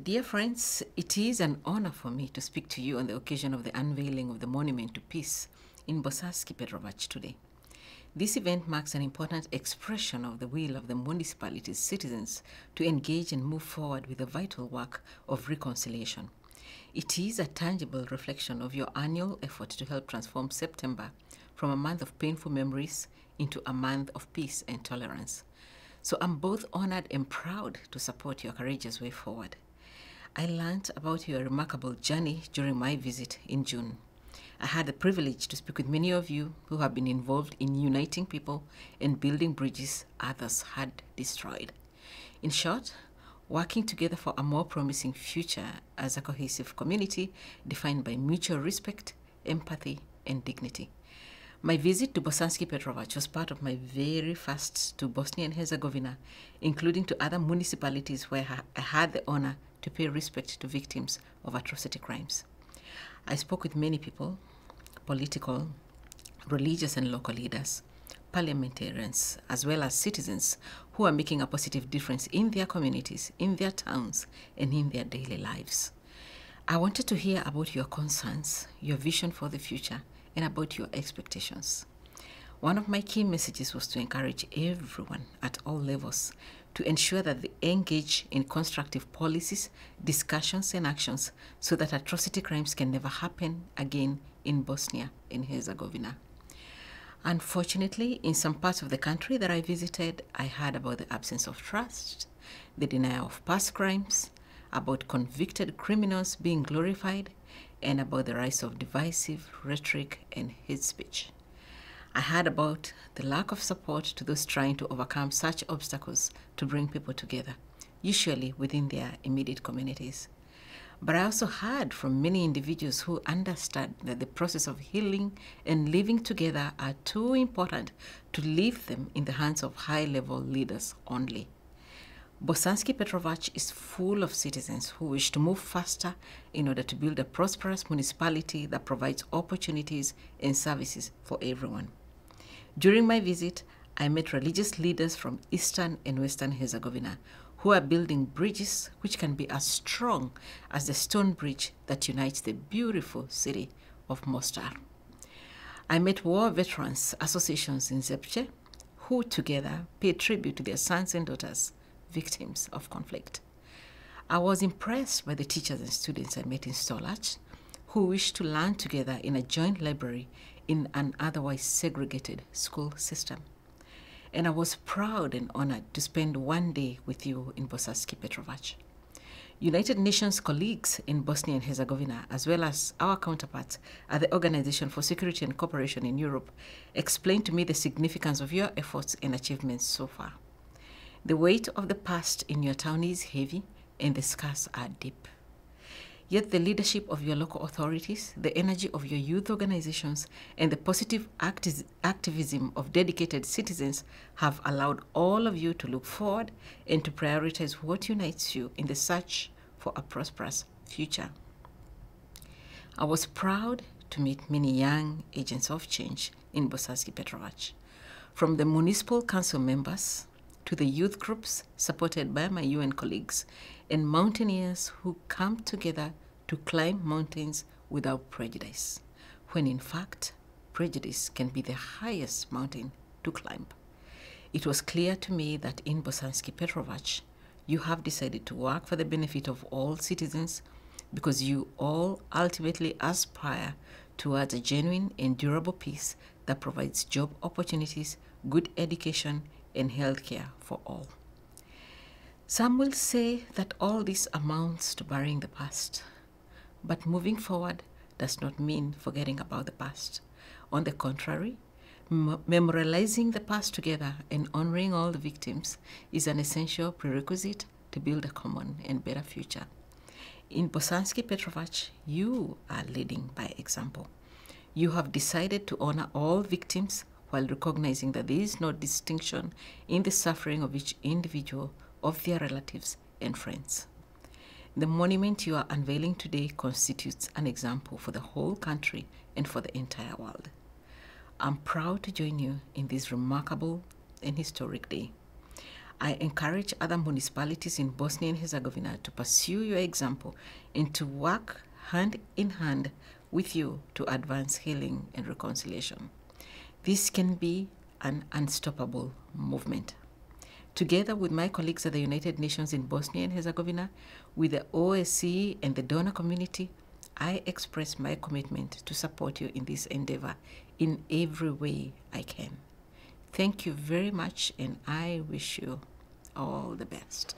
Dear friends, it is an honor for me to speak to you on the occasion of the unveiling of the Monument to Peace in Bosanski Petrovac today. This event marks an important expression of the will of the municipality's citizens to engage and move forward with the vital work of reconciliation. It is a tangible reflection of your annual effort to help transform September from a month of painful memories into a month of peace and tolerance. So I'm both honored and proud to support your courageous way forward. I learned about your remarkable journey during my visit in June. I had the privilege to speak with many of you who have been involved in uniting people and building bridges others had destroyed. In short, working together for a more promising future as a cohesive community defined by mutual respect, empathy, and dignity. My visit to Bosanski Petrovac was part of my very first to Bosnia and Herzegovina, including to other municipalities where I had the honor to pay respect to victims of atrocity crimes. I spoke with many people, political, religious and local leaders, parliamentarians, as well as citizens who are making a positive difference in their communities, in their towns, and in their daily lives. I wanted to hear about your concerns, your vision for the future, and about your expectations. One of my key messages was to encourage everyone at all levels to ensure that they engage in constructive policies, discussions, and actions so that atrocity crimes can never happen again in Bosnia and Herzegovina. Unfortunately, in some parts of the country that I visited, I heard about the absence of trust, the denial of past crimes, about convicted criminals being glorified, and about the rise of divisive rhetoric and hate speech. I heard about the lack of support to those trying to overcome such obstacles to bring people together, usually within their immediate communities. But I also heard from many individuals who understand that the process of healing and living together are too important to leave them in the hands of high-level leaders only. Bosanski Petrovac is full of citizens who wish to move faster in order to build a prosperous municipality that provides opportunities and services for everyone. During my visit, I met religious leaders from Eastern and Western Herzegovina who are building bridges which can be as strong as the stone bridge that unites the beautiful city of Mostar. I met war veterans associations in Zepce who together pay tribute to their sons and daughters, victims of conflict. I was impressed by the teachers and students I met in Stolac who wish to learn together in a joint library in an otherwise segregated school system. And I was proud and honored to spend one day with you in Bosanski Petrovac. United Nations colleagues in Bosnia and Herzegovina, as well as our counterparts at the Organization for Security and Cooperation in Europe, explained to me the significance of your efforts and achievements so far. The weight of the past in your town is heavy and the scars are deep. Yet the leadership of your local authorities, the energy of your youth organizations, and the positive activism of dedicated citizens have allowed all of you to look forward and to prioritize what unites you in the search for a prosperous future. I was proud to meet many young agents of change in Bosanski Petrovac, from the municipal council members to the youth groups supported by my UN colleagues and mountaineers who come together to climb mountains without prejudice, when in fact, prejudice can be the highest mountain to climb. It was clear to me that in Bosanski Petrovac, you have decided to work for the benefit of all citizens because you all ultimately aspire towards a genuine and durable peace that provides job opportunities, good education, and healthcare for all. Some will say that all this amounts to burying the past, but moving forward does not mean forgetting about the past. On the contrary, memorializing the past together and honoring all the victims is an essential prerequisite to build a common and better future. In Bosanski Petrovac, you are leading by example. You have decided to honor all victims while recognizing that there is no distinction in the suffering of each individual, of their relatives and friends. The monument you are unveiling today constitutes an example for the whole country and for the entire world. I'm proud to join you in this remarkable and historic day. I encourage other municipalities in Bosnia and Herzegovina to pursue your example and to work hand in hand with you to advance healing and reconciliation. This can be an unstoppable movement. Together with my colleagues at the United Nations in Bosnia and Herzegovina, with the OSCE and the donor community, I express my commitment to support you in this endeavor in every way I can. Thank you very much, and I wish you all the best.